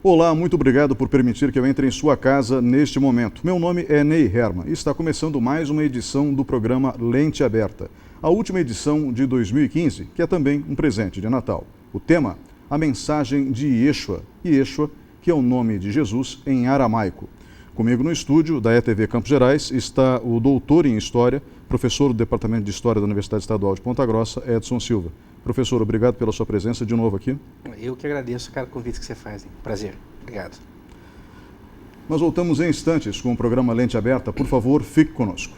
Olá, muito obrigado por permitir que eu entre em sua casa neste momento. Meu nome é Ney Herman e está começando mais uma edição do programa Lente Aberta, a última edição de 2015, que é também um presente de Natal. O tema, a mensagem de Yeshua, Yeshua, que é o nome de Jesus em aramaico. Comigo no estúdio da ETV Campos Gerais está o doutor em História, professor do Departamento de História da Universidade Estadual de Ponta Grossa, Edson Silva. Professor, obrigado pela sua presença de novo aqui. Eu que agradeço cada convite que você faz. Hein? Prazer. Obrigado. Nós voltamos em instantes com o programa Lente Aberta. Por favor, fique conosco.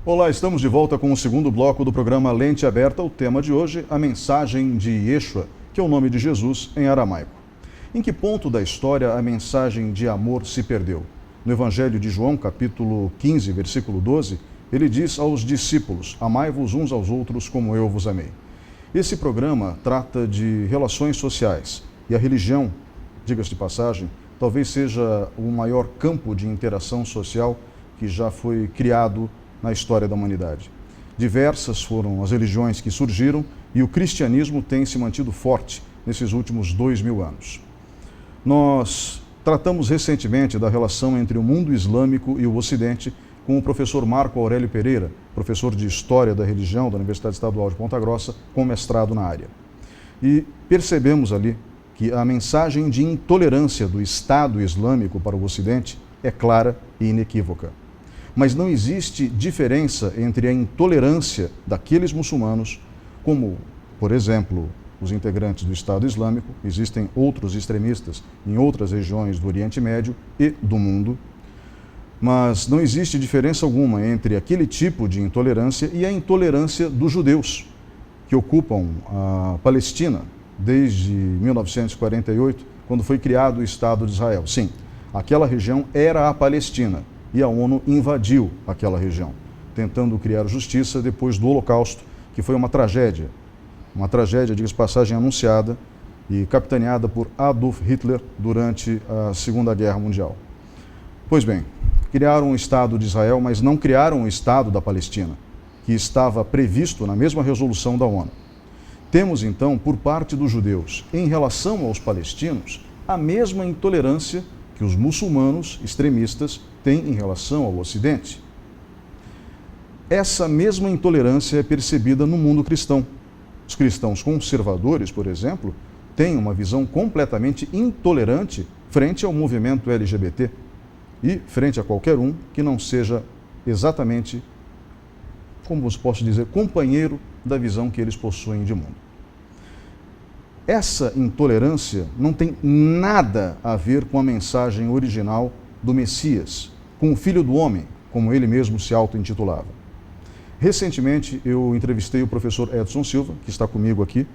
Olá, estamos de volta com o segundo bloco do programa Lente Aberta. O tema de hoje, a mensagem de Yeshua, que é o nome de Jesus em aramaico. Em que ponto da história a mensagem de amor se perdeu? No Evangelho de João, capítulo 15, versículo 12, ele diz aos discípulos: amai-vos uns aos outros como eu vos amei. Esse programa trata de relações sociais e a religião, diga-se de passagem, talvez seja o maior campo de interação social que já foi criado na história da humanidade. Diversas foram as religiões que surgiram e o cristianismo tem se mantido forte nesses últimos 2000 anos. Nós tratamos recentemente da relação entre o mundo islâmico e o Ocidente com o professor Marco Aurélio Pereira, professor de História da Religião da Universidade Estadual de Ponta Grossa, com mestrado na área. E percebemos ali que a mensagem de intolerância do Estado Islâmico para o Ocidente é clara e inequívoca. Mas não existe diferença entre a intolerância daqueles muçulmanos, como, por exemplo, os integrantes do Estado Islâmico, existem outros extremistas em outras regiões do Oriente Médio e do mundo, mas não existe diferença alguma entre aquele tipo de intolerância e a intolerância dos judeus, que ocupam a Palestina desde 1948, quando foi criado o Estado de Israel. Sim, aquela região era a Palestina e a ONU invadiu aquela região, tentando criar justiça depois do Holocausto, que foi uma tragédia, diga-se de passagem, anunciada e capitaneada por Adolf Hitler durante a Segunda Guerra Mundial. Pois bem, criaram o Estado de Israel, mas não criaram o Estado da Palestina, que estava previsto na mesma resolução da ONU. Temos, então, por parte dos judeus, em relação aos palestinos, a mesma intolerância que os muçulmanos extremistas têm em relação ao Ocidente. Essa mesma intolerância é percebida no mundo cristão. Os cristãos conservadores, por exemplo, têm uma visão completamente intolerante frente ao movimento LGBT e frente a qualquer um que não seja exatamente, como posso dizer, companheiro da visão que eles possuem de mundo. Essa intolerância não tem nada a ver com a mensagem original do Messias, com o Filho do Homem, como ele mesmo se auto-intitulava. Recentemente, eu entrevistei o professor Edson Silva, que está comigo aqui,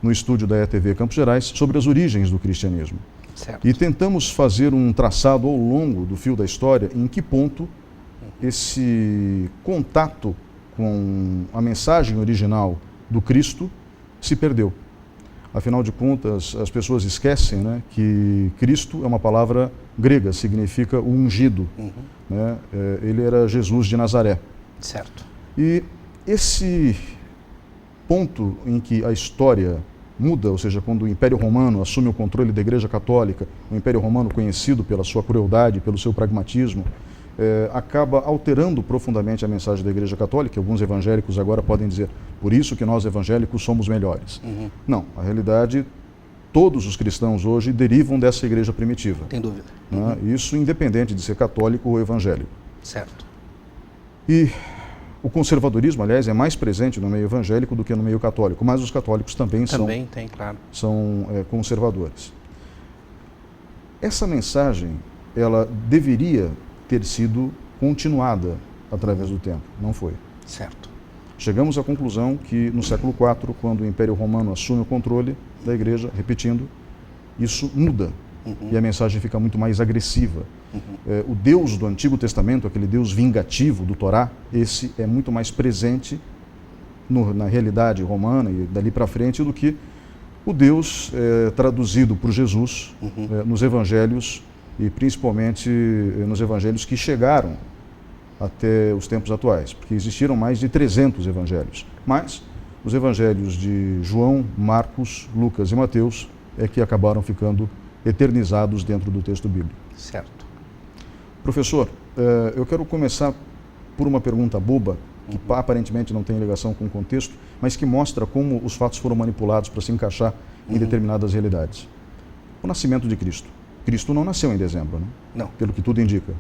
no estúdio da ETV Campos Gerais, sobre as origens do cristianismo. Certo. E tentamos fazer um traçado ao longo do fio da história em que ponto esse contato com a mensagem original do Cristo se perdeu. Afinal de contas, as pessoas esquecem, né, que Cristo é uma palavra grega, significa o ungido. Né? Ele era Jesus de Nazaré. Certo. E esse ponto em que a história muda, ou seja, quando o Império Romano assume o controle da Igreja Católica, o Império Romano conhecido pela sua crueldade, pelo seu pragmatismo, acaba alterando profundamente a mensagem da Igreja Católica. Alguns evangélicos agora podem dizer, por isso que nós evangélicos somos melhores. Não, na realidade, todos os cristãos hoje derivam dessa igreja primitiva. Tem dúvida. Né? Isso independente de ser católico ou evangélico. Certo. E o conservadorismo, aliás, é mais presente no meio evangélico do que no meio católico, mas os católicos também tem, claro. são conservadores. Essa mensagem, ela deveria ter sido continuada através do tempo, não foi. Certo. Chegamos à conclusão que no século IV, quando o Império Romano assume o controle da igreja, repetindo, isso muda e a mensagem fica muito mais agressiva. O Deus do Antigo Testamento, aquele Deus vingativo do Torá, esse é muito mais presente na realidade romana e dali para frente do que o Deus traduzido por Jesus nos evangelhos e principalmente nos evangelhos que chegaram até os tempos atuais, porque existiram mais de 300 evangelhos. Mas Os evangelhos de João, Marcos, Lucas e Mateus é que acabaram ficando eternizados dentro do texto bíblico. Certo. Professor, eu quero começar por uma pergunta boba, que aparentemente não tem ligação com o contexto, mas que mostra como os fatos foram manipulados para se encaixar em determinadas realidades. O nascimento de Cristo. Cristo não nasceu em dezembro, né? Não. Pelo que tudo indica.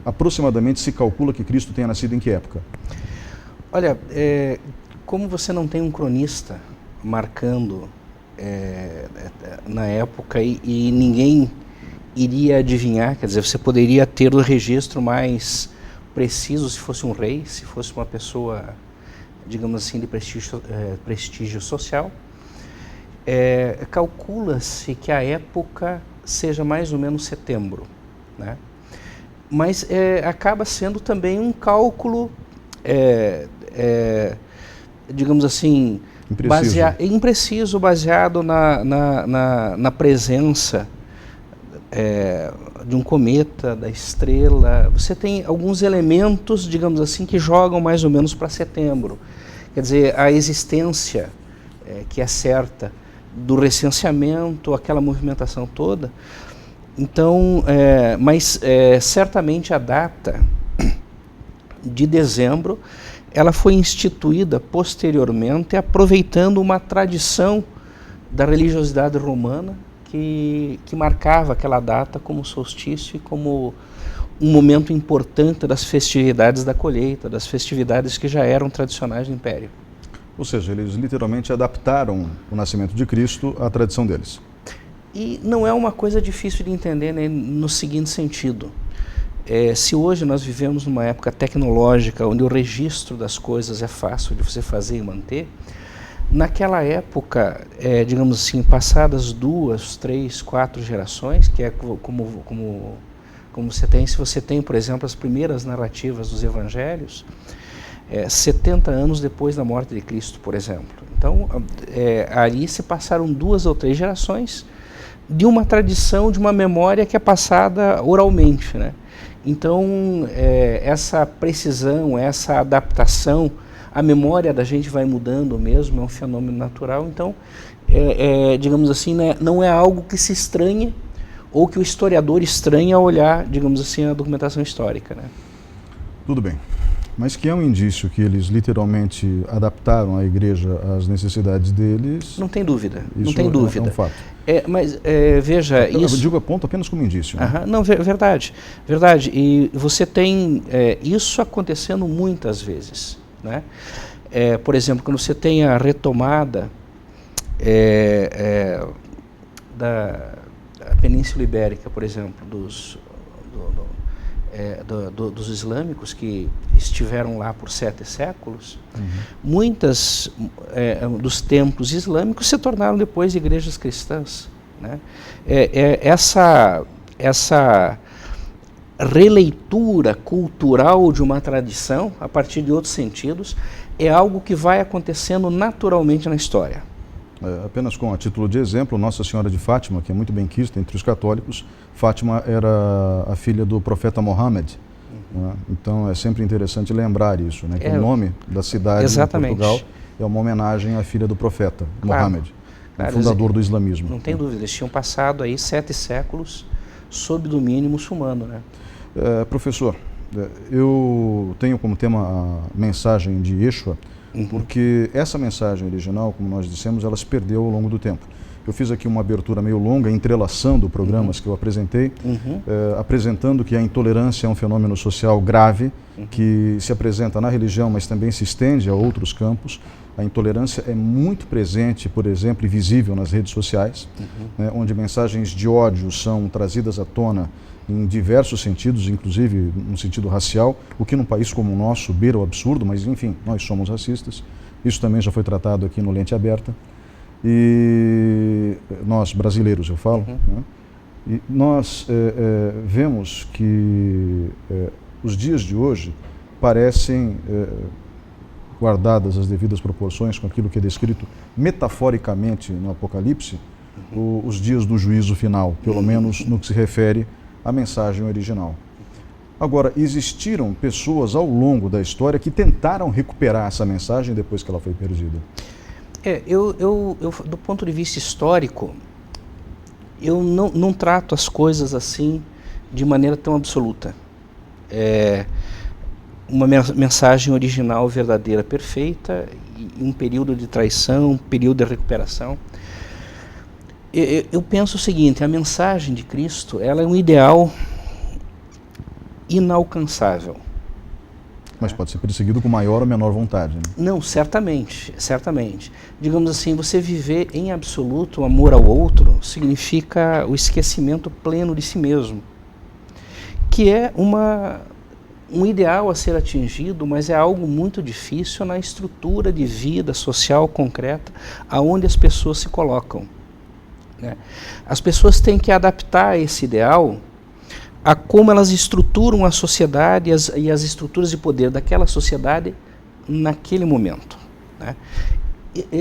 Aproximadamente se calcula que Cristo tenha nascido em que época? Olha, como você não tem um cronista marcando na época e ninguém iria adivinhar, quer dizer, você poderia ter o registro mais preciso se fosse um rei, se fosse uma pessoa, digamos assim, de prestígio social. Calcula-se que a época seja mais ou menos setembro, né? Mas acaba sendo também um cálculo, digamos assim, impreciso, baseado na presença de um cometa, da estrela. Você tem alguns elementos, digamos assim, que jogam mais ou menos para setembro. Quer dizer, a existência, que é certa, do recenseamento, aquela movimentação toda. Então, mas certamente a data de dezembro, ela foi instituída posteriormente, aproveitando uma tradição da religiosidade romana, que marcava aquela data como solstício e como um momento importante das festividades da colheita, das festividades que já eram tradicionais do Império. Ou seja, eles literalmente adaptaram o nascimento de Cristo à tradição deles. E não é uma coisa difícil de entender, né, no seguinte sentido. Se hoje nós vivemos numa época tecnológica onde o registro das coisas é fácil de você fazer e manter, naquela época, digamos assim, passadas 2, 3, 4 gerações, que é como você tem, se você tem, por exemplo, as primeiras narrativas dos evangelhos, 70 anos depois da morte de Cristo, por exemplo. Então, ali se passaram 2 ou 3 gerações de uma tradição, de uma memória que é passada oralmente, né? Então, essa precisão, essa adaptação, a memória da gente vai mudando mesmo, é um fenômeno natural. Então, digamos assim, né, não é algo que se estranhe ou que o historiador estranhe ao olhar, digamos assim, a documentação histórica, né? Tudo bem. Mas que é um indício que eles literalmente adaptaram a igreja às necessidades deles. Não tem dúvida, Isso não tem dúvida. É um fato. Mas veja, isso... Eu digo a ponto apenas como indício. Né? Não, verdade, verdade. E você tem isso acontecendo muitas vezes, né? Por exemplo, quando você tem a retomada da Península Ibérica, por exemplo, dos islâmicos que estiveram lá por 7 séculos, muitas dos templos islâmicos se tornaram depois igrejas cristãs, né? Essa releitura cultural de uma tradição, a partir de outros sentidos, é algo que vai acontecendo naturalmente na história. Apenas com a título de exemplo, Nossa Senhora de Fátima, que é muito bem quista entre os católicos, Fátima era a filha do profeta Mohammed. Né? Então é sempre interessante lembrar isso, né? Que o nome da cidade de Portugal é uma homenagem à filha do profeta, Mohammed, o fundador do islamismo. Não tem dúvida, eles tinham passado aí 7 séculos sob domínio muçulmano, né? Professor, eu tenho como tema a mensagem de Yeshua, porque essa mensagem original, como nós dissemos, ela se perdeu ao longo do tempo. Eu fiz aqui uma abertura meio longa, entrelaçando programas que eu apresentei, apresentando que a intolerância é um fenômeno social grave, que se apresenta na religião, mas também se estende a outros campos. A intolerância é muito presente, por exemplo, e visível nas redes sociais, né, onde mensagens de ódio são trazidas à tona em diversos sentidos, inclusive no sentido racial, o que num país como o nosso beira o absurdo, mas enfim, nós somos racistas. Isso também já foi tratado aqui no Lente Aberta. E nós, brasileiros, eu falo, né? E nós vemos que os dias de hoje parecem, guardadas as devidas proporções com aquilo que é descrito metaforicamente no Apocalipse, os dias do juízo final, pelo menos no que se refere à mensagem original. Agora, existiram pessoas ao longo da história que tentaram recuperar essa mensagem depois que ela foi perdida? Eu do ponto de vista histórico, eu não trato as coisas assim de maneira tão absoluta. Uma mensagem original, verdadeira, perfeita, e um período de traição, um período de recuperação. Eu penso o seguinte: a mensagem de Cristo, ela é um ideal inalcançável. Mas pode ser perseguido com maior ou menor vontade, né? Não, certamente, certamente. Digamos assim, você viver em absoluto o amor ao outro significa o esquecimento pleno de si mesmo, que é um ideal a ser atingido, mas é algo muito difícil na estrutura de vida social concreta aonde as pessoas se colocam, né? As pessoas têm que adaptar esse ideal a como elas estruturam a sociedade e as estruturas de poder daquela sociedade naquele momento, né?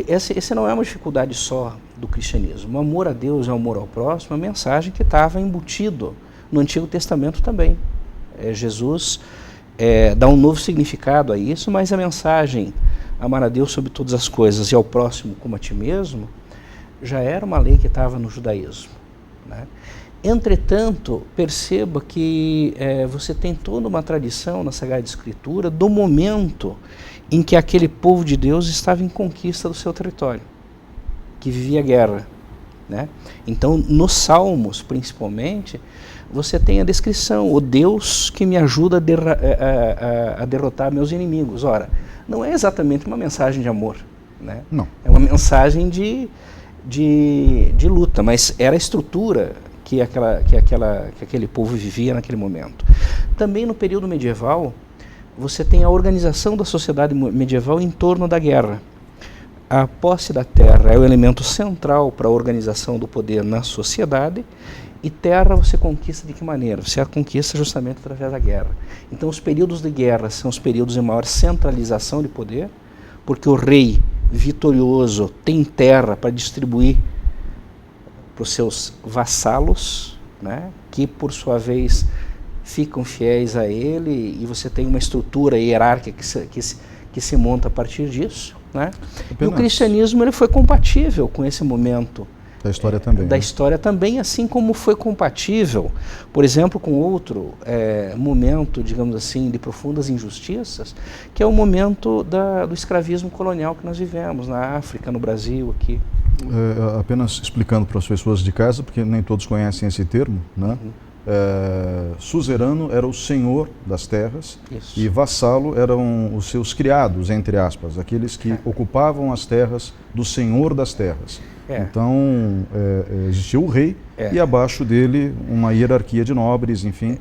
Essa não é uma dificuldade só do cristianismo. O amor a Deus e o amor ao próximo é uma mensagem que estava embutido no Antigo Testamento também. Jesus dá um novo significado a isso, mas a mensagem, amar a Deus sobre todas as coisas e ao próximo como a ti mesmo, já era uma lei que estava no judaísmo, né? Entretanto, perceba que você tem toda uma tradição na Sagrada Escritura do momento em que aquele povo de Deus estava em conquista do seu território, que vivia guerra, né? Então, nos Salmos, principalmente, você tem a descrição: o Deus que me ajuda a derrotar meus inimigos. Ora, não é exatamente uma mensagem de amor, né? Não. É uma mensagem de luta, mas era a estrutura que aquele povo vivia naquele momento. Também no período medieval, você tem a organização da sociedade medieval em torno da guerra. A posse da terra é o elemento central para a organização do poder na sociedade, e terra você conquista de que maneira? Você a conquista justamente através da guerra. Então os períodos de guerra são os períodos de maior centralização de poder, porque o rei vitorioso tem terra para distribuir para os seus vassalos, né, que por sua vez ficam fiéis a ele, e você tem uma estrutura hierárquica que se monta a partir disso, né? E o cristianismo ele foi compatível com esse momento da história também, da história também, assim como foi compatível, por exemplo, com outro momento, digamos assim, de profundas injustiças, que é o momento do escravismo colonial que nós vivemos na África, no Brasil, aqui. Apenas explicando para as pessoas de casa, porque nem todos conhecem esse termo, né? Suzerano era o senhor das terras. Isso. E vassalo eram os seus criados, entre aspas, aqueles que ocupavam as terras do senhor das terras. Então, existia o rei e abaixo dele uma hierarquia de nobres, enfim,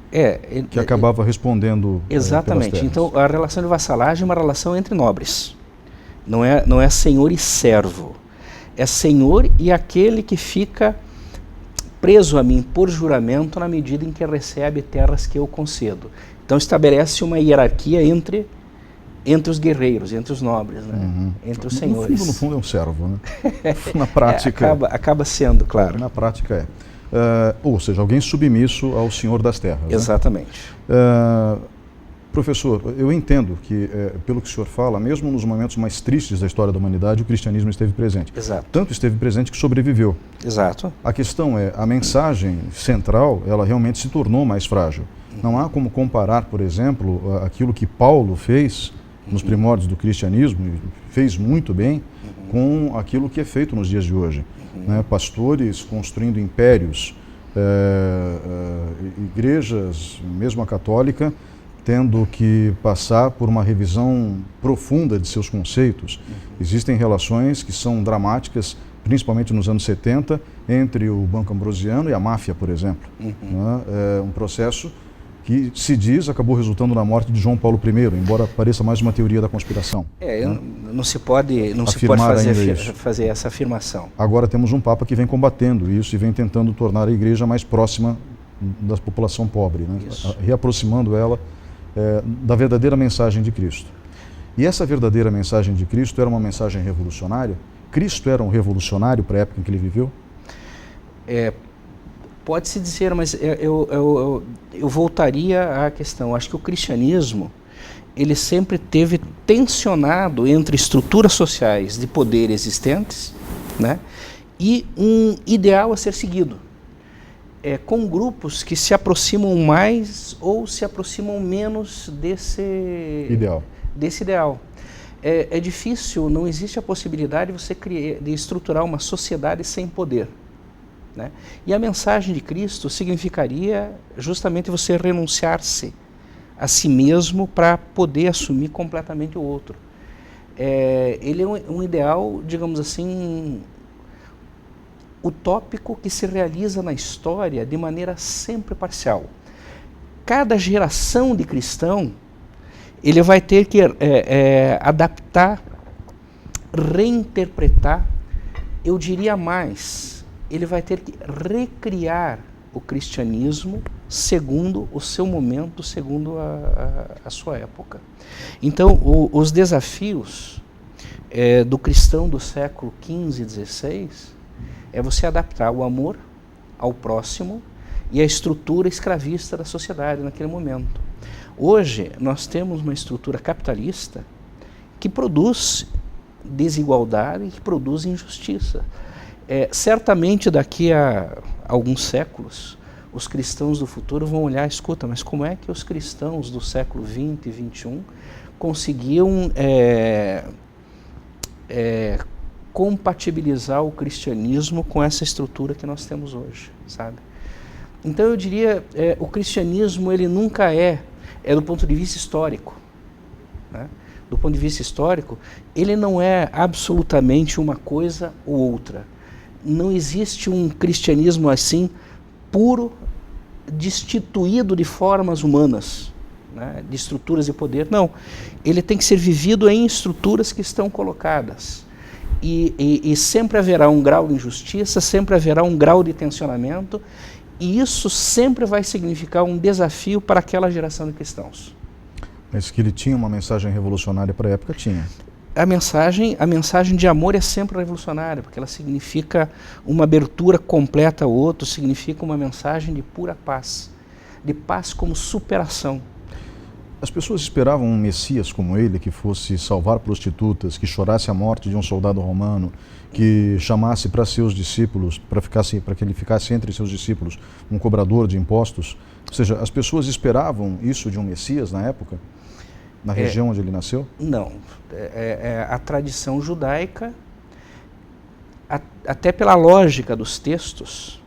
que acabava respondendo exatamente. Pelas terras. Então, a relação de vassalagem é uma relação entre nobres. Não é senhor e servo. É senhor e aquele que fica preso a mim por juramento na medida em que recebe terras que eu concedo. Então estabelece uma hierarquia entre os guerreiros, entre os nobres, né? Entre os senhores. No fundo é um servo, né? Na prática... acaba sendo, claro. Na prática ou seja, alguém submisso ao senhor das terras. Exatamente. Né? Professor, eu entendo que, pelo que o senhor fala, mesmo nos momentos mais tristes da história da humanidade, o cristianismo esteve presente. Exato. Tanto esteve presente que sobreviveu. Exato. A questão a mensagem central, ela realmente se tornou mais frágil. Não há como comparar, por exemplo, aquilo que Paulo fez nos primórdios do cristianismo, e fez muito bem, com aquilo que é feito nos dias de hoje. Né? Pastores construindo impérios, igrejas, mesmo a católica, tendo que passar por uma revisão profunda de seus conceitos. Existem relações que são dramáticas, principalmente nos anos 70, entre o Banco Ambrosiano e a máfia, por exemplo. Né? É um processo que, se diz, acabou resultando na morte de João Paulo I, embora pareça mais uma teoria da conspiração. Né? Não se pode fazer essa afirmação. Agora temos um Papa que vem combatendo isso e vem tentando tornar a igreja mais próxima da população pobre, né? Reaproximando ela da verdadeira mensagem de Cristo. E essa verdadeira mensagem de Cristo era uma mensagem revolucionária? Cristo era um revolucionário para a época em que ele viveu? Pode-se dizer, mas eu voltaria à questão. Acho que o cristianismo, ele sempre teve tensionado entre estruturas sociais de poder existentes, né, e um ideal a ser seguido, com grupos que se aproximam mais ou se aproximam menos desse ideal. É difícil, não existe a possibilidade de você de estruturar uma sociedade sem poder, né? E a mensagem de Cristo significaria justamente você renunciar-se a si mesmo para poder assumir completamente o outro. Ele é um ideal, digamos assim, utópico que se realiza na história de maneira sempre parcial. Cada geração de cristão, ele vai ter que adaptar, reinterpretar, eu diria mais, ele vai ter que recriar o cristianismo segundo o seu momento, segundo a sua época. Então, os desafios do cristão do século XV e XVI é você adaptar o amor ao próximo e a estrutura escravista da sociedade naquele momento. Hoje, nós temos uma estrutura capitalista que produz desigualdade e que produz injustiça. Certamente, daqui a alguns séculos, os cristãos do futuro vão olhar, escuta, mas como é que os cristãos do século XX e XXI conseguiam compatibilizar o cristianismo com essa estrutura que nós temos hoje, sabe? Então eu diria, o cristianismo ele nunca é do ponto de vista histórico, né? Do ponto de vista histórico, ele não é absolutamente uma coisa ou outra. Não existe um cristianismo assim puro, destituído de formas humanas, né, de estruturas de poder. Não, ele tem que ser vivido em estruturas que estão colocadas. E sempre haverá um grau de injustiça, sempre haverá um grau de tensionamento, e isso sempre vai significar um desafio para aquela geração de cristãos. Mas que ele tinha uma mensagem revolucionária para a época, tinha. A mensagem de amor é sempre revolucionária, porque ela significa uma abertura completa ao outro, significa uma mensagem de pura paz, de paz como superação. As pessoas esperavam um Messias como ele, que fosse salvar prostitutas, que chorasse a morte de um soldado romano, que chamasse para seus discípulos, para que ele ficasse entre seus discípulos um cobrador de impostos. Ou seja, as pessoas esperavam isso de um Messias na época? Na região onde ele nasceu? Não. A tradição judaica, até pela lógica dos textos,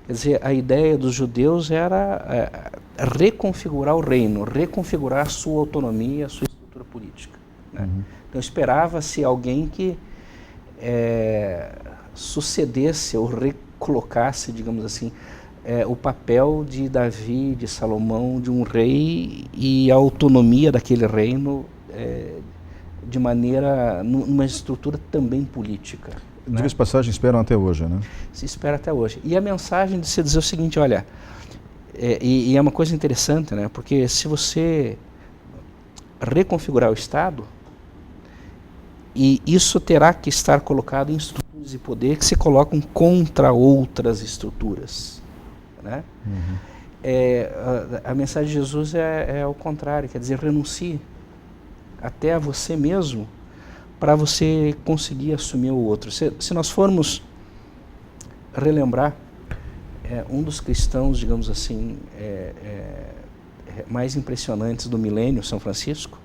quer dizer, a ideia dos judeus era reconfigurar o reino, reconfigurar a sua autonomia, a sua estrutura política, né? Uhum. Então esperava-se alguém que sucedesse ou recolocasse, digamos assim, o papel de Davi, de Salomão, de um rei, e a autonomia daquele reino de maneira, numa estrutura também política. Diga-se passagem, esperam até hoje, né? Se espera até hoje. E a mensagem de se dizer o seguinte, olha, e é uma coisa interessante, né? Porque se você reconfigurar o Estado, e isso terá que estar colocado em estruturas de poder que se colocam contra outras estruturas, né? Uhum. A mensagem de Jesus é ao contrário, quer dizer, renuncie até a você mesmo para você conseguir assumir o outro. Se nós formos relembrar, um dos cristãos, digamos assim, mais impressionantes do milênio, São Francisco.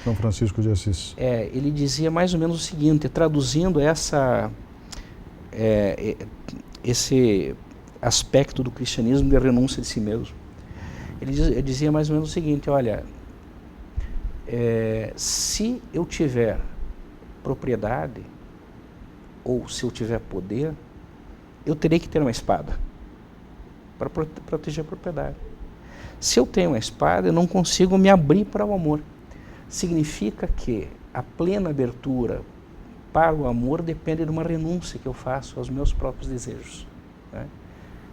São Francisco de Assis. Ele dizia mais ou menos o seguinte, traduzindo esse aspecto do cristianismo de renúncia de si mesmo. Ele dizia mais ou menos o seguinte, olha, se eu tiver propriedade, ou se eu tiver poder, eu terei que ter uma espada para proteger a propriedade. Se eu tenho uma espada, eu não consigo me abrir para o amor. Significa que a plena abertura para o amor depende de uma renúncia que eu faço aos meus próprios desejos, né?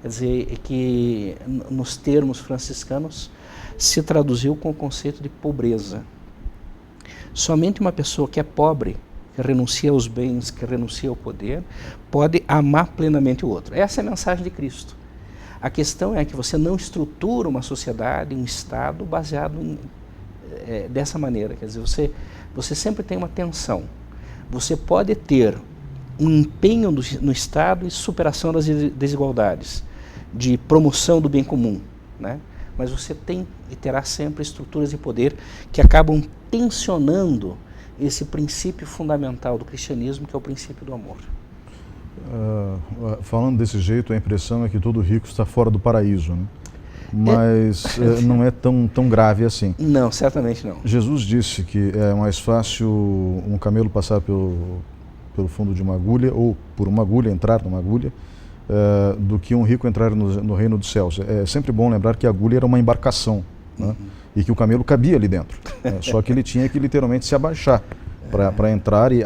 Quer dizer, que nos termos franciscanos se traduziu com o conceito de pobreza. Somente uma pessoa que é pobre, que renuncia aos bens, que renuncia ao poder, pode amar plenamente o outro. Essa é a mensagem de Cristo. A questão é que você não estrutura uma sociedade, um Estado baseado dessa maneira. Quer dizer, você sempre tem uma tensão. Você pode ter um empenho no Estado em superação das desigualdades, de promoção do bem comum, né? Mas você tem e terá sempre estruturas de poder que acabam tensionando esse princípio fundamental do cristianismo, que é o princípio do amor. Falando desse jeito, a impressão é que todo rico está fora do paraíso, né? Mas não é tão grave assim. Não, certamente não. Jesus disse que é mais fácil um camelo passar pelo fundo de uma agulha, ou por uma agulha, entrar numa agulha, do que um rico entrar no reino dos céus. É sempre bom lembrar que a agulha era uma embarcação, né? E que o camelo cabia ali dentro. Só que ele tinha que literalmente se abaixar para entrar, e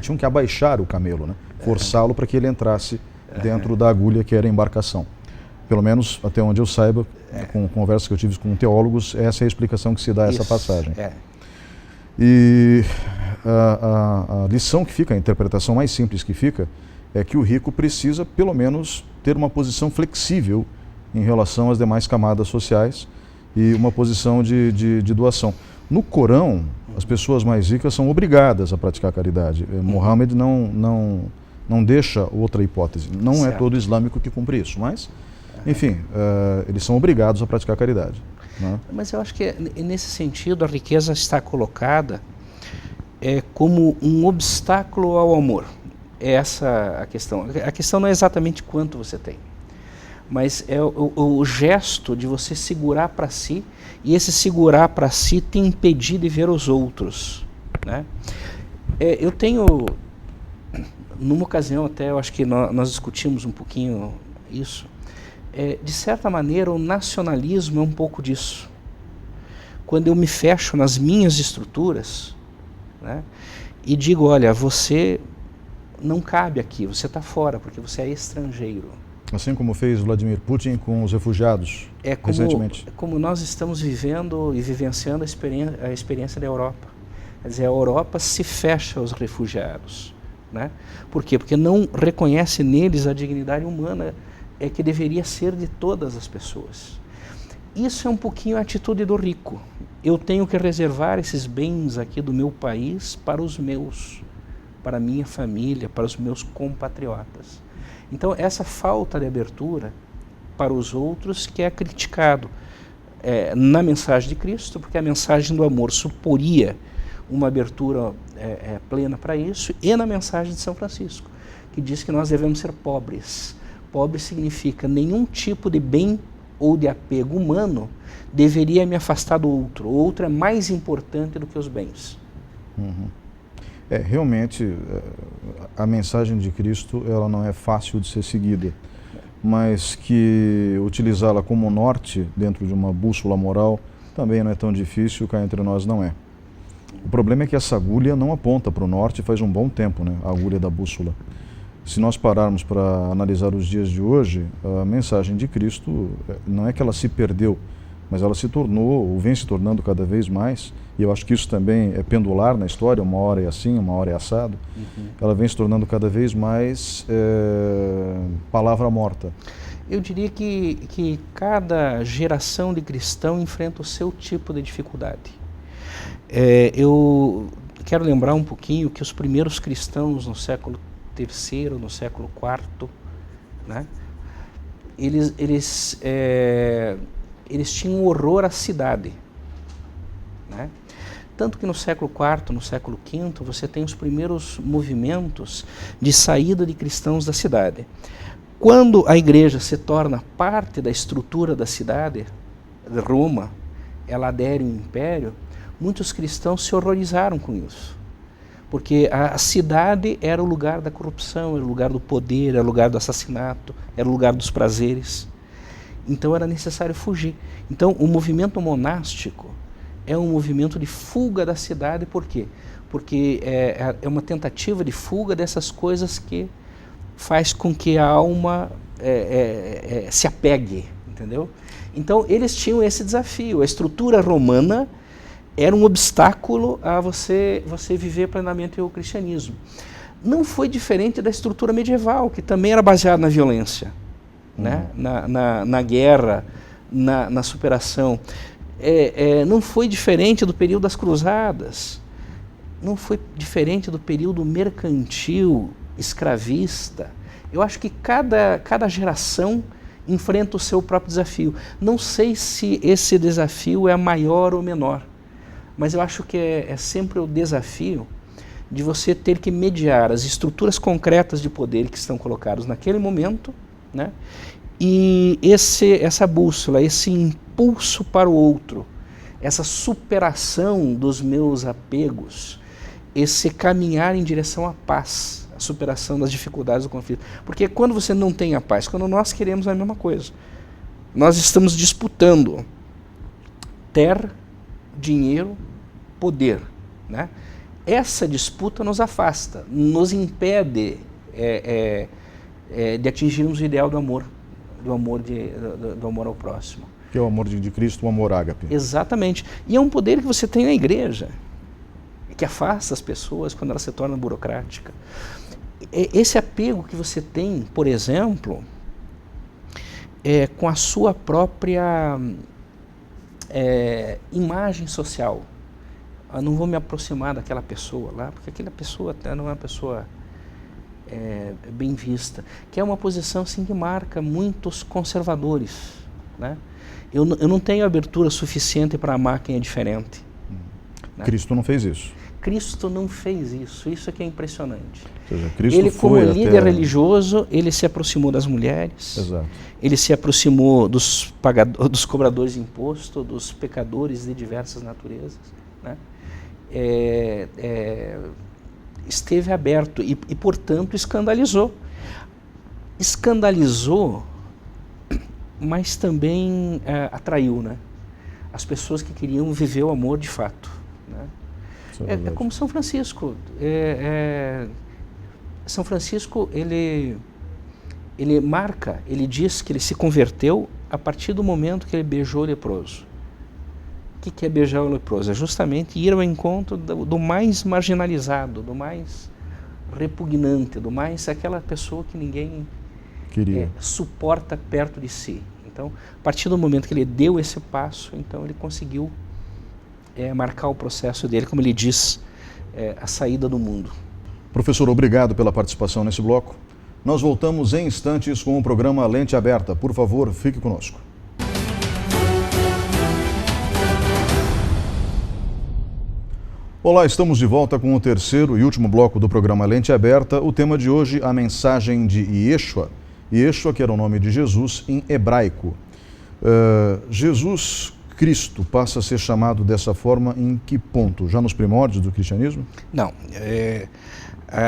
tinham que abaixar o camelo, né? Forçá-lo para que ele entrasse dentro da agulha que era a embarcação. Pelo menos até onde eu saiba, com conversas que eu tive com teólogos, essa é a explicação que se dá a essa passagem. E a lição que fica, a interpretação mais simples que fica, é que o rico precisa, pelo menos, ter uma posição flexível em relação às demais camadas sociais e uma posição de doação. No Corão, as pessoas mais ricas são obrigadas a praticar caridade. Muhammad não deixa outra hipótese. Não certo. É todo islâmico que cumpre isso, mas, enfim, eles são obrigados a praticar caridade, né? Mas eu acho que, nesse sentido, a riqueza está colocada como um obstáculo ao amor. É essa a questão. A questão não é exatamente quanto você tem, mas é o gesto de você segurar para si, e esse segurar para si te impedir de ver os outros, né? Eu tenho, numa ocasião até, eu acho que nós discutimos um pouquinho isso, de certa maneira o nacionalismo é um pouco disso. Quando eu me fecho nas minhas estruturas, né, e digo, olha, você não cabe aqui, você está fora, porque você é estrangeiro. Assim como fez Vladimir Putin com os refugiados recentemente. Como nós estamos vivendo e vivenciando a experiência da Europa. Quer dizer, a Europa se fecha aos refugiados, né? Por quê? Porque não reconhece neles a dignidade humana que deveria ser de todas as pessoas. Isso é um pouquinho a atitude do rico. Eu tenho que reservar esses bens aqui do meu país para os meus, para a minha família, para os meus compatriotas. Então, essa falta de abertura para os outros que é criticado na mensagem de Cristo, porque a mensagem do amor suporia uma abertura plena para isso, e na mensagem de São Francisco, que diz que nós devemos ser pobres. Pobre significa nenhum tipo de bem ou de apego humano deveria me afastar do outro. O outro é mais importante do que os bens. Uhum. Realmente, a mensagem de Cristo, ela não é fácil de ser seguida, mas que utilizá-la como norte dentro de uma bússola moral também não é tão difícil, cá entre nós não é. O problema é que essa agulha não aponta para o norte faz um bom tempo, né? A agulha da bússola. Se nós pararmos para analisar os dias de hoje, a mensagem de Cristo não é que ela se perdeu, mas ela se tornou, ou vem se tornando cada vez mais, e eu acho que isso também é pendular na história, uma hora é assim, uma hora é assado, ela vem se tornando cada vez mais palavra morta. Eu diria que cada geração de cristão enfrenta o seu tipo de dificuldade. Eu quero lembrar um pouquinho que os primeiros cristãos no século III, no século IV, né, eles tinham horror à cidade, né? Tanto que no século IV, no século V, você tem os primeiros movimentos de saída de cristãos da cidade. Quando a igreja se torna parte da estrutura da cidade, de Roma, ela adere ao império, muitos cristãos se horrorizaram com isso. Porque a cidade era o lugar da corrupção, era o lugar do poder, era o lugar do assassinato, era o lugar dos prazeres. Então era necessário fugir. Então o movimento monástico é um movimento de fuga da cidade. Por quê? Porque é uma tentativa de fuga dessas coisas que faz com que a alma se apegue, entendeu? Então eles tinham esse desafio. A estrutura romana era um obstáculo a você viver plenamente o cristianismo. Não foi diferente da estrutura medieval, que também era baseada na violência, né? Na guerra, na superação. Não foi diferente do período das cruzadas, não foi diferente do período mercantil, escravista. Eu acho que cada geração enfrenta o seu próprio desafio. Não sei se esse desafio é maior ou menor, mas eu acho que é sempre o desafio de você ter que mediar as estruturas concretas de poder que estão colocadas naquele momento, né? E essa bússola, esse impulso para o outro, essa superação dos meus apegos, esse caminhar em direção à paz, a superação das dificuldades do conflito. Porque quando você não tem a paz, quando nós queremos a mesma coisa, nós estamos disputando terra, dinheiro, poder, né? Essa disputa nos afasta, nos impede de atingirmos o ideal do amor ao próximo. Que é o amor de Cristo, o amor ágape. Exatamente. E é um poder que você tem na igreja, que afasta as pessoas quando ela se torna burocrática. Esse apego que você tem, por exemplo, com a sua própria imagem social. Eu não vou me aproximar daquela pessoa lá, porque aquela pessoa não é uma pessoa bem vista, que é uma posição assim, que marca muitos conservadores, né? Eu não tenho abertura suficiente para amar quem é diferente. Né? Cristo não fez isso. Cristo não fez isso. Isso é que é impressionante. Ou seja, Cristo ele, como foi líder religioso, ele se aproximou das mulheres. Exato. Ele se aproximou dos cobradores de imposto, dos pecadores de diversas naturezas, né? Esteve aberto e, portanto, escandalizou. Escandalizou, mas também atraiu, né? As pessoas que queriam viver o amor de fato, né? É como São Francisco. São Francisco, ele marca, ele diz que ele se converteu a partir do momento que ele beijou o leproso. O que é beijar o leproso? É justamente ir ao encontro do mais marginalizado, do mais repugnante, do mais aquela pessoa que ninguém suporta perto de si. Então, a partir do momento que ele deu esse passo, então ele conseguiu marcar o processo dele, como ele diz, a saída do mundo. Professor, obrigado pela participação nesse bloco. Nós voltamos em instantes com o programa Lente Aberta. Por favor, fique conosco. Olá, estamos de volta com o terceiro e último bloco do programa Lente Aberta. O tema de hoje, a mensagem de Yeshua. Yeshua, que era o nome de Jesus em hebraico. Jesus Cristo passa a ser chamado dessa forma em que ponto? Já nos primórdios do cristianismo? Não.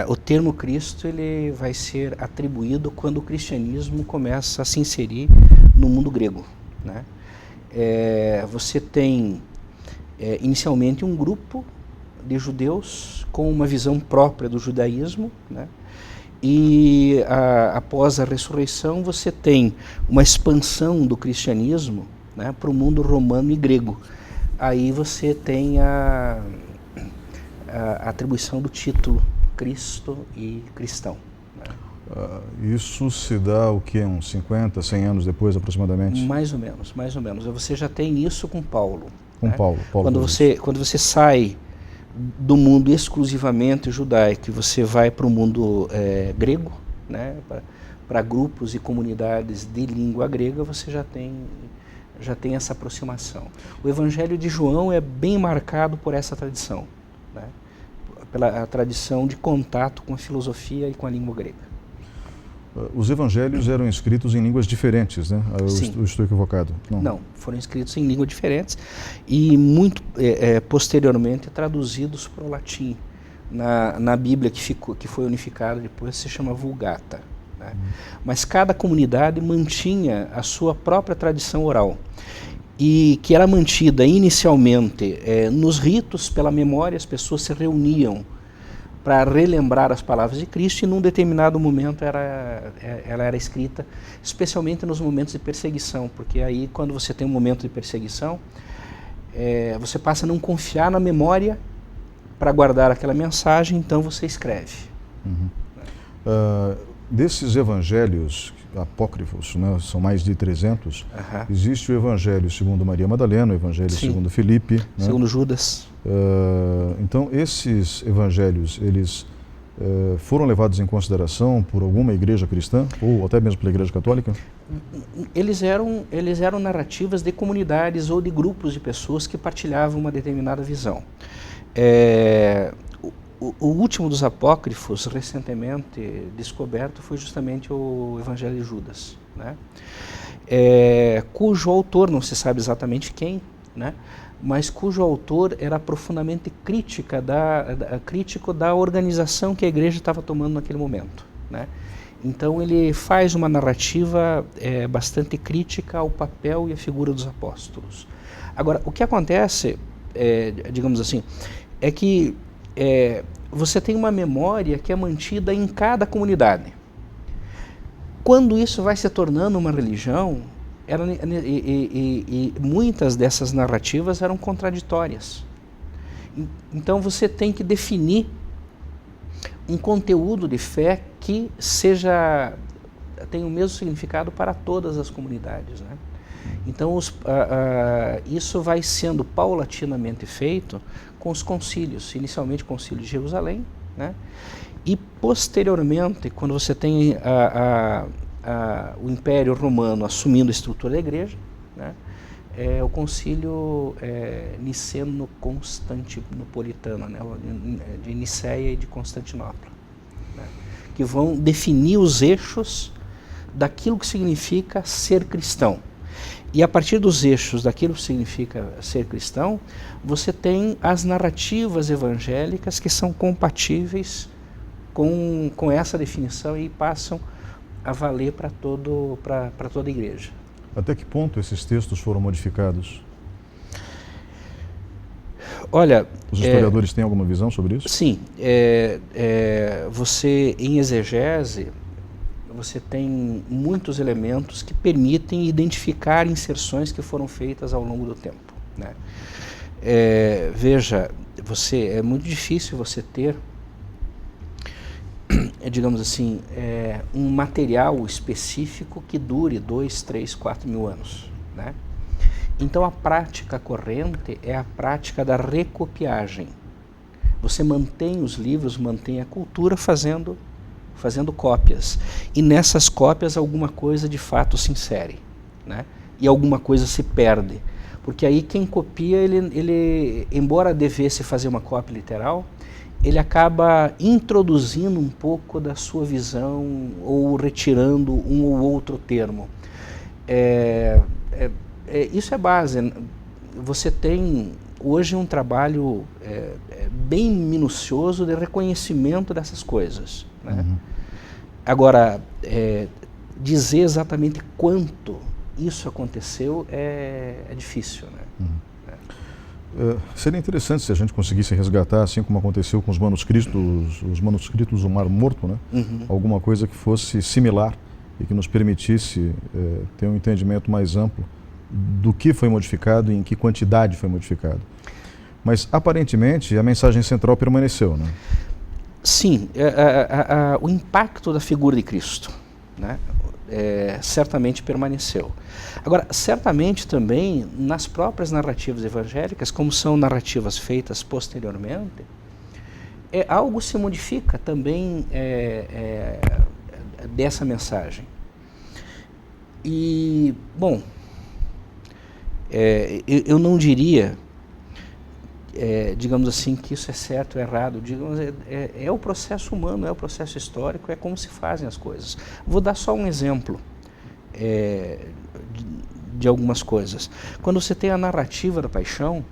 O termo Cristo ele vai ser atribuído quando o cristianismo começa a se inserir no mundo grego, né? Você tem inicialmente um grupo de judeus com uma visão própria do judaísmo, né? E após a ressurreição você tem uma expansão do cristianismo, né, para o mundo romano e grego. Aí você tem a atribuição do título Cristo e cristão. Isso se dá o quê? Uns 50, 100 anos depois aproximadamente? Mais ou menos, mais ou menos. Você já tem isso com Paulo. Com, né? Paulo quando você sai do mundo exclusivamente judaico e você vai para o mundo grego, né, para grupos e comunidades de língua grega, você já tem essa aproximação. O Evangelho de João é bem marcado por essa tradição, né, pela tradição de contato com a filosofia e com a língua grega. Os evangelhos eram escritos em línguas diferentes, né? Eu estou equivocado? Não, foram escritos em línguas diferentes e muito posteriormente traduzidos para o latim. Na Bíblia que foi unificada depois se chama Vulgata, né? Mas cada comunidade mantinha a sua própria tradição oral e que era mantida inicialmente nos ritos pela memória. As pessoas se reuniam para relembrar as palavras de Cristo e num determinado momento ela era escrita, especialmente nos momentos de perseguição, porque aí quando você tem um momento de perseguição, você passa a não confiar na memória para guardar aquela mensagem, então você escreve. Uhum. desses evangelhos apócrifos, né, são mais de 300, existe o evangelho segundo Maria Madalena, o evangelho segundo Filipe, né? Segundo Judas. Então, esses evangelhos, eles foram levados em consideração por alguma igreja cristã, ou até mesmo pela Igreja Católica? Eles eram narrativas de comunidades ou de grupos de pessoas que partilhavam uma determinada visão. O último dos apócrifos, recentemente descoberto, foi justamente o Evangelho de Judas, né? Cujo autor, não se sabe exatamente quem, né? Mas cujo autor era profundamente crítico da organização que a igreja estava tomando naquele momento, né? Então ele faz uma narrativa bastante crítica ao papel e à figura dos apóstolos. Agora, o que acontece, digamos assim, é que você tem uma memória que é mantida em cada comunidade. Quando isso vai se tornando uma religião, muitas dessas narrativas eram contraditórias. Então você tem que definir um conteúdo de fé que tenha o mesmo significado para todas as comunidades, né? Então isso vai sendo paulatinamente feito com os concílios, inicialmente o concílio de Jerusalém, né? E posteriormente, quando você tem o Império Romano assumindo a estrutura da igreja, né? O concílio niceno-constantinopolitano, né? De Niceia e de Constantinopla, né? Que vão definir os eixos daquilo que significa ser cristão. E a partir dos eixos daquilo que significa ser cristão, você tem as narrativas evangélicas que são compatíveis com essa definição e passam a valer para toda a igreja. Até que ponto esses textos foram modificados? Olha, os historiadores têm alguma visão sobre isso? Sim. Você, em exegese, você tem muitos elementos que permitem identificar inserções que foram feitas ao longo do tempo, né? Veja, é muito difícil você ter, digamos assim, um material específico que dure 2, 3, 4 mil anos, né? Então a prática corrente é a prática da recopiagem. Você mantém os livros, mantém a cultura fazendo cópias. E nessas cópias alguma coisa de fato se insere, né? E alguma coisa se perde. Porque aí quem copia, ele embora devesse fazer uma cópia literal, ele acaba introduzindo um pouco da sua visão ou retirando um ou outro termo. Isso é base. Você tem hoje um trabalho bem minucioso de reconhecimento dessas coisas, né? Uhum. Agora, dizer exatamente quanto isso aconteceu é difícil, né? Uhum. Seria interessante se a gente conseguisse resgatar, assim como aconteceu com os manuscritos do Mar Morto, né? Uhum. Alguma coisa que fosse similar e que nos permitisse ter um entendimento mais amplo do que foi modificado e em que quantidade foi modificado. Mas, aparentemente, a mensagem central permaneceu, né? Sim, o impacto da figura de Cristo, né? Certamente permaneceu. Agora, certamente também nas próprias narrativas evangélicas, como são narrativas feitas posteriormente, algo se modifica também dessa mensagem. E, bom, eu não diria, digamos assim, que isso é certo ou errado. Digamos, é o processo humano, é o processo histórico, é como se fazem as coisas. Vou dar só um exemplo de algumas coisas. Quando você tem a narrativa da paixão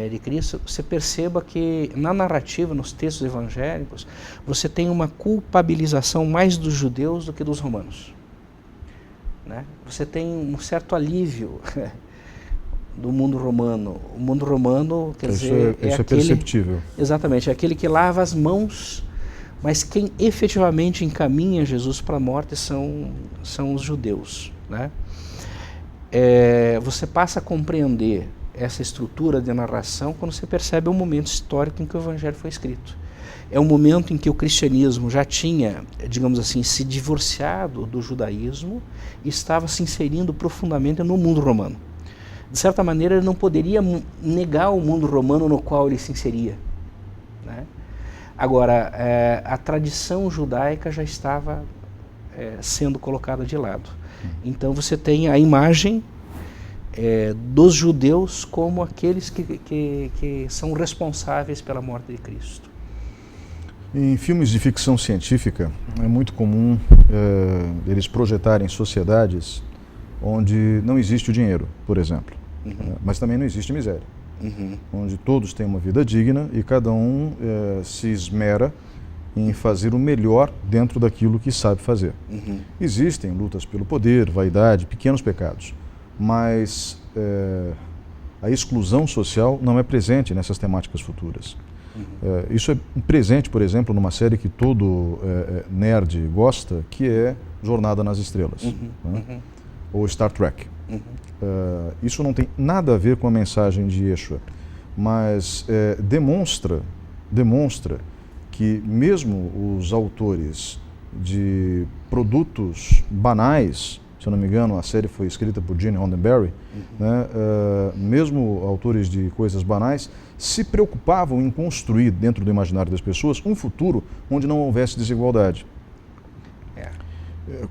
de Cristo, você perceba que na narrativa, nos textos evangélicos, você tem uma culpabilização mais dos judeus do que dos romanos, né? Você tem um certo alívio do mundo romano. O mundo romano, quer dizer, isso é perceptível. Exatamente, é aquele que lava as mãos, mas quem efetivamente encaminha Jesus para a morte são os judeus, né? Você passa a compreender essa estrutura de narração quando você percebe o momento histórico em que o Evangelho foi escrito. É um momento em que o cristianismo já tinha, digamos assim, se divorciado do judaísmo e estava se inserindo profundamente no mundo romano. De certa maneira, ele não poderia negar o mundo romano no qual ele se inseria, né? Agora, a tradição judaica já estava sendo colocada de lado. Então você tem a imagem dos judeus como aqueles que são responsáveis pela morte de Cristo. Em filmes de ficção científica, é muito comum eles projetarem sociedades onde não existe o dinheiro, por exemplo, mas também não existe miséria. Onde todos têm uma vida digna e cada um se esmera em fazer o melhor dentro daquilo que sabe fazer. Existem lutas pelo poder, vaidade, pequenos pecados, mas a exclusão social não é presente nessas temáticas futuras. Isso é presente, por exemplo, numa série que todo nerd gosta, que é Jornada nas Estrelas, né? Ou Star Trek. Isso não tem nada a ver com a mensagem de Yeshua, mas demonstra que mesmo os autores de produtos banais, se eu não me engano, a série foi escrita por Gene Roddenberry, né? Mesmo autores de coisas banais se preocupavam em construir dentro do imaginário das pessoas um futuro onde não houvesse desigualdade.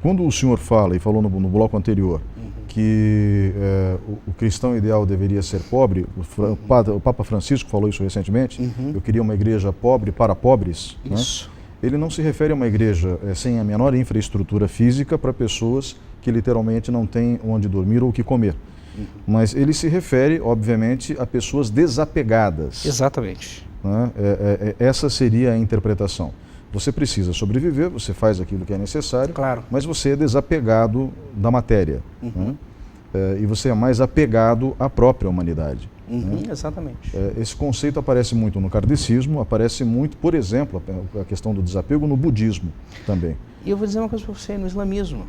Quando o senhor fala, e falou no bloco anterior, que o cristão ideal deveria ser pobre, o Papa Francisco falou isso recentemente, eu queria uma igreja pobre para pobres, né? Ele não se refere a uma igreja sem a menor infraestrutura física para pessoas que literalmente não têm onde dormir ou o que comer. Mas ele se refere, obviamente, a pessoas desapegadas. Exatamente. Né? Essa seria a interpretação. Você precisa sobreviver, você faz aquilo que é necessário, claro, mas você é desapegado da matéria. Né? E você é mais apegado à própria humanidade. Né? Exatamente. Esse conceito aparece muito no kardecismo, aparece muito, por exemplo, a questão do desapego no budismo também. E eu vou dizer uma coisa para você, no islamismo.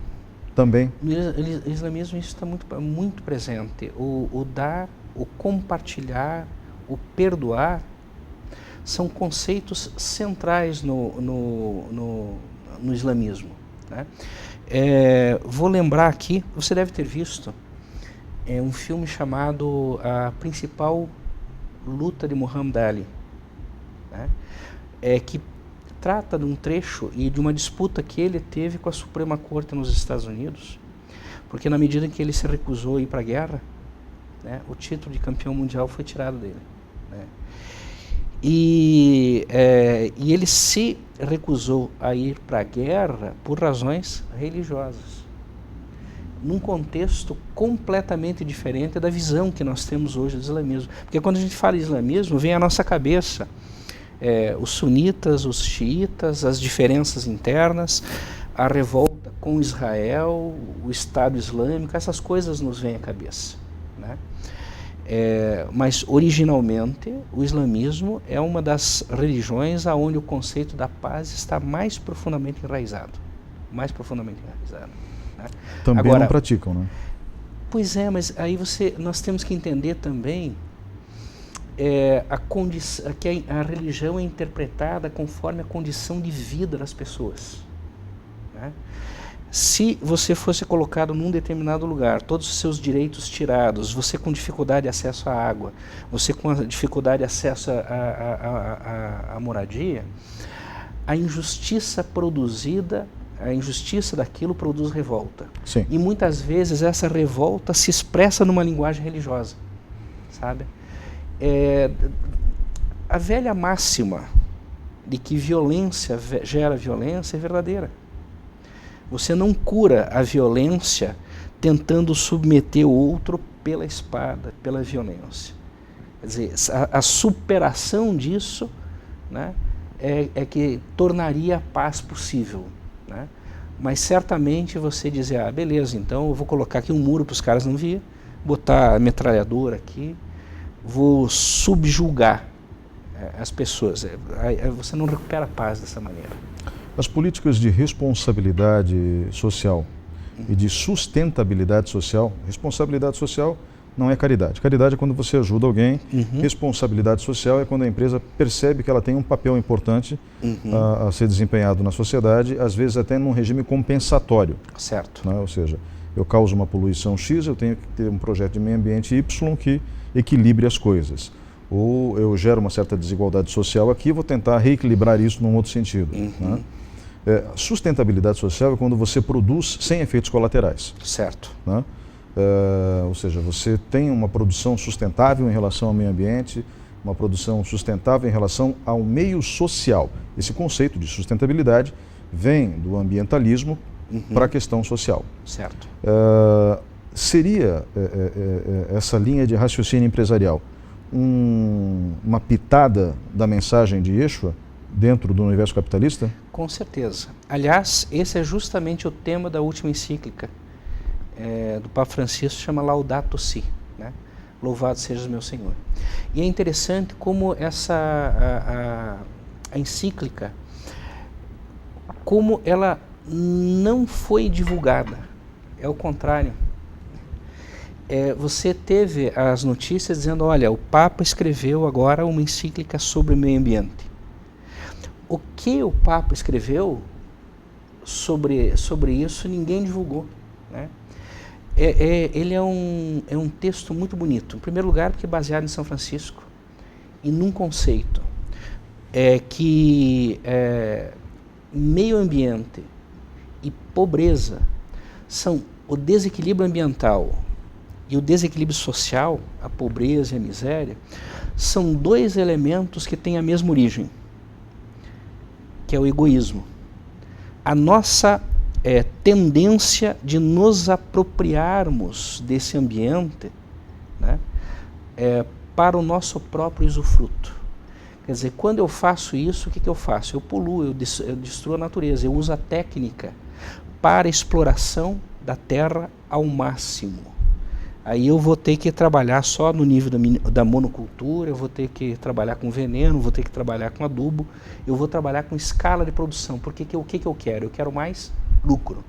Também. No islamismo isso está muito presente. O dar, o compartilhar, o perdoar são conceitos centrais no islamismo, né? Vou lembrar aqui, você deve ter visto, um filme chamado A Principal Luta de Muhammad Ali, né? Que trata de um trecho e de uma disputa que ele teve com a Suprema Corte nos Estados Unidos, porque na medida em que ele se recusou a ir para a guerra, né, o título de campeão mundial foi tirado dele, né? E ele se recusou a ir para a guerra por razões religiosas, num contexto completamente diferente da visão que nós temos hoje do islamismo. Porque quando a gente fala de islamismo, vem à nossa cabeça os sunitas, os xiitas, as diferenças internas, a revolta com Israel, o Estado Islâmico, essas coisas nos vêm à cabeça, né? Mas originalmente o islamismo é uma das religiões onde o conceito da paz está mais profundamente enraizado, né? Também Agora, não praticam, né? Pois é, mas aí nós temos que entender também que a religião é interpretada conforme a condição de vida das pessoas, né? Se você fosse colocado num determinado lugar, todos os seus direitos tirados, você com dificuldade de acesso à água, você com dificuldade de acesso à moradia, a injustiça daquilo produz revolta. Sim. E muitas vezes essa revolta se expressa numa linguagem religiosa, sabe? A velha máxima de que violência gera violência é verdadeira. Você não cura a violência tentando submeter o outro pela espada, pela violência. Quer dizer, a superação disso, né, é que tornaria a paz possível, né? Mas certamente você dizer, beleza, então eu vou colocar aqui um muro para os caras não virem, botar a metralhadora aqui, vou subjugar as pessoas. Você não recupera a paz dessa maneira. As políticas de responsabilidade social e de sustentabilidade social, responsabilidade social não é caridade. Caridade é quando você ajuda alguém. Responsabilidade social é quando a empresa percebe que ela tem um papel importante a ser desempenhado na sociedade, às vezes até num regime compensatório. Certo. Né? Ou seja, eu causo uma poluição X, eu tenho que ter um projeto de meio ambiente Y que equilibre as coisas. Ou eu gero uma certa desigualdade social aqui, vou tentar reequilibrar isso num outro sentido. Né? Sustentabilidade social é quando você produz sem efeitos colaterais. Certo. Né? Ou seja, você tem uma produção sustentável em relação ao meio ambiente, uma produção sustentável em relação ao meio social. Esse conceito de sustentabilidade vem do ambientalismo para a questão social. Certo. Seria essa linha de raciocínio empresarial uma pitada da mensagem de Yeshua dentro do universo capitalista? Com certeza. Aliás, esse é justamente o tema da última encíclica do Papa Francisco, chama Laudato Si, né? Louvado seja o meu Senhor. E é interessante como a encíclica, como ela não foi divulgada, é o contrário. Você teve as notícias dizendo, olha, o Papa escreveu agora uma encíclica sobre o meio ambiente. O que o Papa escreveu sobre isso, ninguém divulgou, né? Ele é um texto muito bonito. Em primeiro lugar, porque é baseado em São Francisco e num conceito que meio ambiente e pobreza são o desequilíbrio ambiental e o desequilíbrio social, a pobreza e a miséria, são dois elementos que têm a mesma origem, que é o egoísmo. A nossa tendência de nos apropriarmos desse ambiente, né, para o nosso próprio usufruto. Quer dizer, quando eu faço isso, o que eu faço? Eu poluo, eu destruo a natureza, eu uso a técnica para a exploração da terra ao máximo. Aí eu vou ter que trabalhar só no nível da monocultura, eu vou ter que trabalhar com veneno, vou ter que trabalhar com adubo, eu vou trabalhar com escala de produção, porque o que eu quero? Eu quero mais lucro.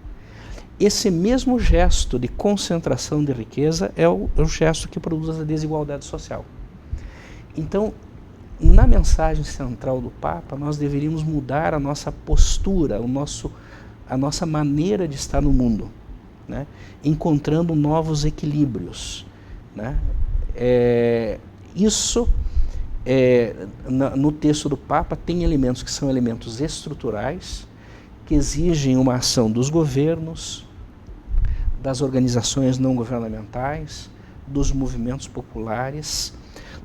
Esse mesmo gesto de concentração de riqueza é o gesto que produz a desigualdade social. Então, na mensagem central do Papa, nós deveríamos mudar a nossa postura, a nossa maneira de estar no mundo, né? Encontrando novos equilíbrios, né? Isso, no texto do Papa, tem elementos que são elementos estruturais, que exigem uma ação dos governos, das organizações não governamentais, dos movimentos populares,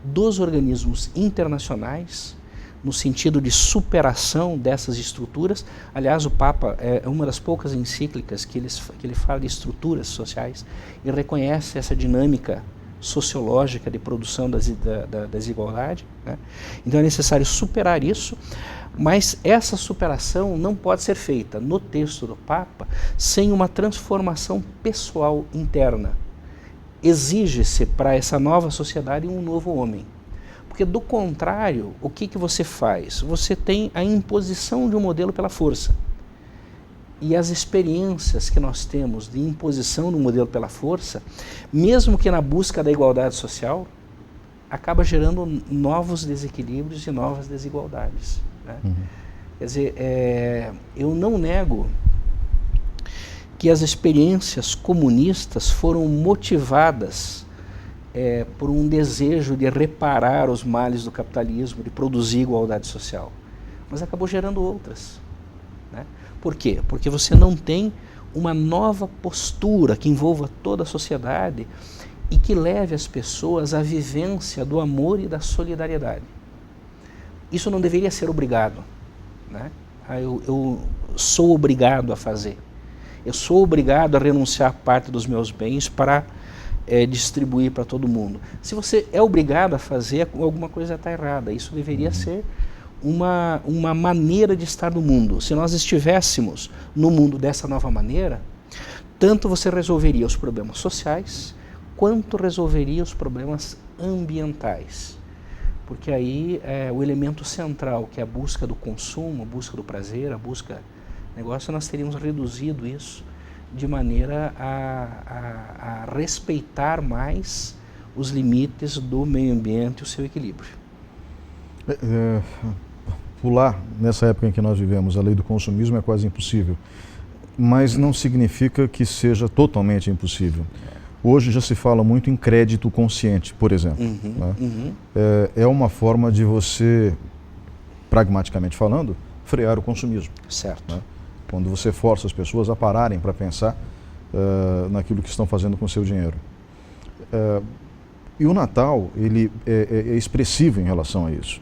dos organismos internacionais, no sentido de superação dessas estruturas. Aliás, o Papa é uma das poucas encíclicas que ele fala de estruturas sociais e reconhece essa dinâmica sociológica de produção da desigualdade, né? Então é necessário superar isso, mas essa superação não pode ser feita, no texto do Papa, sem uma transformação pessoal interna. Exige-se para essa nova sociedade um novo homem. Porque do contrário, o que você faz? Você tem a imposição de um modelo pela força. E as experiências que nós temos de imposição do modelo pela força, mesmo que na busca da igualdade social, acaba gerando novos desequilíbrios e novas desigualdades, né? Quer dizer, eu não nego que as experiências comunistas foram motivadas por um desejo de reparar os males do capitalismo, de produzir igualdade social. Mas acabou gerando outras, né? Por quê? Porque você não tem uma nova postura que envolva toda a sociedade e que leve as pessoas à vivência do amor e da solidariedade. Isso não deveria ser obrigado, né? Eu sou obrigado a fazer. Eu sou obrigado a renunciar parte dos meus bens para distribuir para todo mundo. Se você é obrigado a fazer, alguma coisa está errada. Isso deveria ser uma maneira de estar no mundo. Se nós estivéssemos no mundo dessa nova maneira, tanto você resolveria os problemas sociais, quanto resolveria os problemas ambientais. Porque aí o elemento central, que é a busca do consumo, a busca do prazer, a busca do negócio, nós teríamos reduzido isso de maneira a respeitar mais os limites do meio ambiente e o seu equilíbrio. Pular, nessa época em que nós vivemos, a lei do consumismo é quase impossível, mas não significa que seja totalmente impossível. Hoje já se fala muito em crédito consciente, por exemplo. Né? É uma forma de você, pragmaticamente falando, frear o consumismo. Certo. Né? Quando você força as pessoas a pararem para pensar naquilo que estão fazendo com o seu dinheiro. E o Natal, ele é expressivo em relação a isso,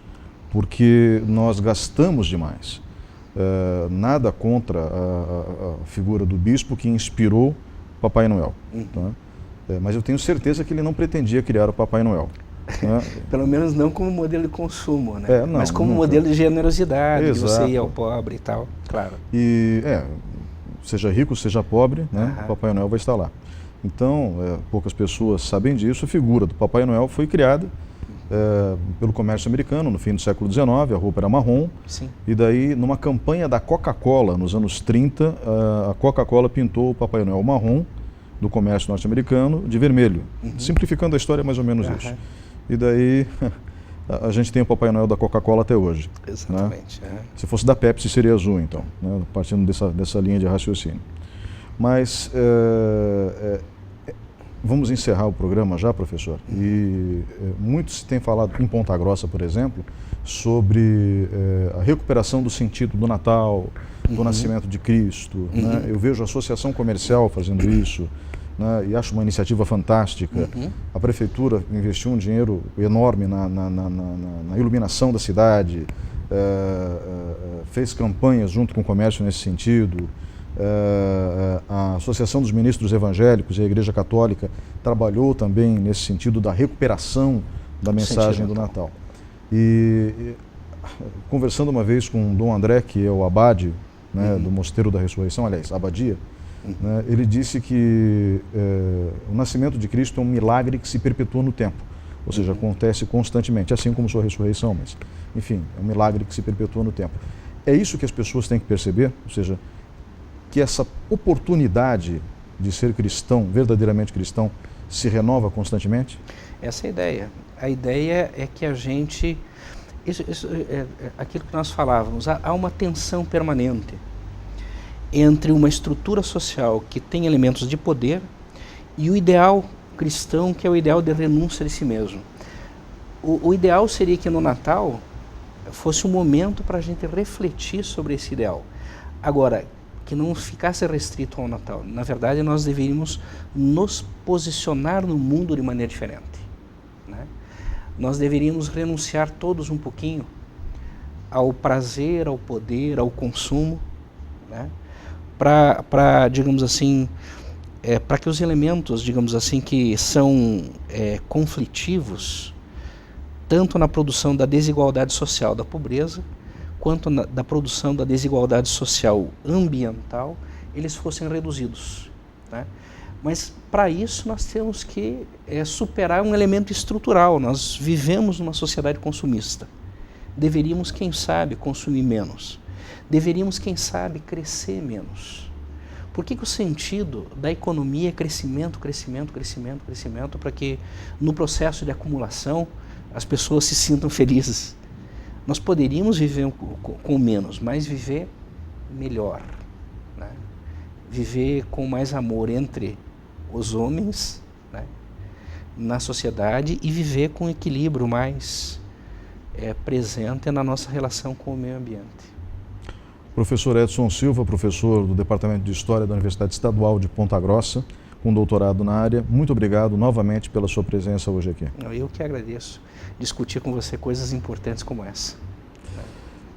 porque nós gastamos demais. Nada contra a figura do bispo que inspirou Papai Noel. Tá? Mas eu tenho certeza que ele não pretendia criar o Papai Noel. Né? Pelo menos não como modelo de consumo, né? Não, mas como nunca. Modelo de generosidade, Exato. de você ir ao pobre e tal, claro. E, seja rico, seja pobre, né? O Papai Noel vai estar lá. Então, poucas pessoas sabem disso, a figura do Papai Noel foi criada pelo comércio americano no fim do século XIX, a roupa era marrom. Sim. E daí, numa campanha da Coca-Cola, nos anos 30, a Coca-Cola pintou o Papai Noel marrom do comércio norte-americano de vermelho. Simplificando a história, é mais ou menos isso. E daí, a gente tem o Papai Noel da Coca-Cola até hoje. Exatamente. Né? Se fosse da Pepsi, seria azul, então, né? Partindo dessa linha de raciocínio. Mas vamos encerrar o programa já, professor. E muito se tem falado em Ponta Grossa, por exemplo, sobre a recuperação do sentido do Natal, do nascimento de Cristo. Né? Eu vejo a associação comercial fazendo isso, né? E acho uma iniciativa fantástica. A prefeitura investiu um dinheiro enorme na iluminação da cidade, fez campanhas junto com o comércio nesse sentido. A Associação dos Ministros Evangélicos e a Igreja Católica trabalhou também nesse sentido da recuperação da mensagem do Natal. E conversando uma vez com o Dom André, que é o abade, né, do Mosteiro da Ressurreição, aliás, abadia, né, ele disse que o nascimento de Cristo é um milagre que se perpetua no tempo, ou seja, acontece constantemente, assim como sua ressurreição, mas, enfim, é um milagre que se perpetua no tempo. É isso que as pessoas têm que perceber, ou seja, que essa oportunidade de ser cristão, verdadeiramente cristão, se renova constantemente? Essa é a ideia. A ideia é que a gente... Isso é aquilo que nós falávamos, há uma tensão permanente entre uma estrutura social que tem elementos de poder e o ideal cristão, que é o ideal de renúncia de si mesmo. O ideal seria que no Natal fosse um momento para a gente refletir sobre esse ideal. Agora, que não ficasse restrito ao Natal. Na verdade, nós deveríamos nos posicionar no mundo de maneira diferente. Né? Nós deveríamos renunciar todos um pouquinho ao prazer, ao poder, ao consumo, né? Para, digamos assim, para que os elementos, digamos assim, que são conflitivos, tanto na produção da desigualdade social, da pobreza, quanto da produção da desigualdade social ambiental, eles fossem reduzidos. Né? Mas, para isso, nós temos que superar um elemento estrutural. Nós vivemos numa sociedade consumista. Deveríamos, quem sabe, consumir menos. Deveríamos, quem sabe, crescer menos. Por que o sentido da economia é crescimento, crescimento, crescimento, crescimento, para que, no processo de acumulação, as pessoas se sintam felizes? Nós poderíamos viver com menos, mas viver melhor, né? Viver com mais amor entre os homens, né, na sociedade, e viver com equilíbrio mais presente na nossa relação com o meio ambiente. Professor Edson Silva, professor do Departamento de História da Universidade Estadual de Ponta Grossa, com doutorado na área, muito obrigado novamente pela sua presença hoje aqui. Eu que agradeço discutir com você coisas importantes como essa.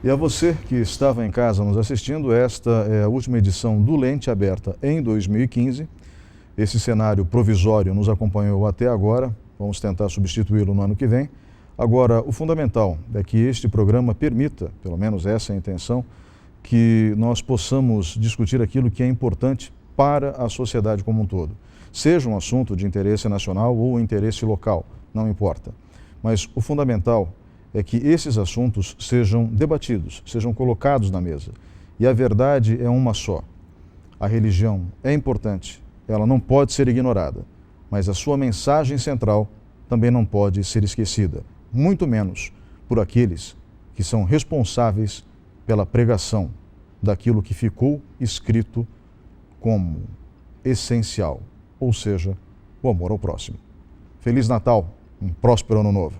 E a você que estava em casa nos assistindo, esta é a última edição do Lente Aberta em 2015. Esse cenário provisório nos acompanhou até agora, vamos tentar substituí-lo no ano que vem. Agora, o fundamental é que este programa permita, pelo menos essa é a intenção, que nós possamos discutir aquilo que é importante para a sociedade como um todo. Seja um assunto de interesse nacional ou interesse local, não importa. Mas o fundamental é que esses assuntos sejam debatidos, sejam colocados na mesa. E a verdade é uma só. A religião é importante, ela não pode ser ignorada, mas a sua mensagem central também não pode ser esquecida, muito menos por aqueles que são responsáveis pela pregação daquilo que ficou escrito como essencial, ou seja, o amor ao próximo. Feliz Natal, um próspero Ano Novo.